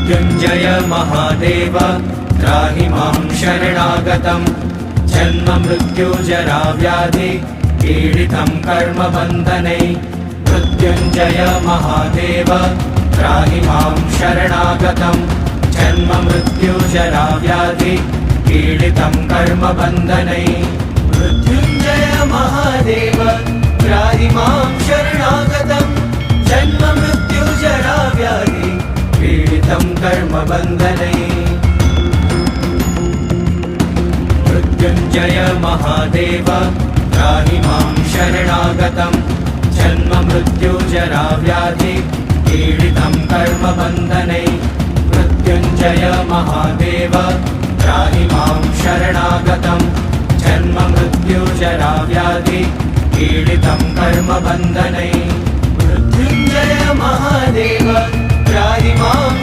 मृत्युञ्जय महादेव त्राहि मां शरणागतं जन्म मृत्युजरा व्याधि पीडितं कर्मबन्धने मृत्युञ्जय महादेव त्राहि मां शरणागतं जन्म मृत्युजरा व्याधि पीडितं कर्मबन्धने मृत्युञ्जय महादेव त्राहि मां शरणागतं जन्म मृत्युजरा व्याधि पीडितं कर्मबन्धने मृत्युञ्जय महादेव त्राहि मां शरणागतं जन्म मृत्युजरा व्याधि पीडितं कर्मबन्धने मृत्युञ्जय महादेव त्राहि मां शरणागतं जन्म मृत्युजरा व्याधि पीडितं कर्मबन्धने मृत्युञ्जय महादेव त्राहि मां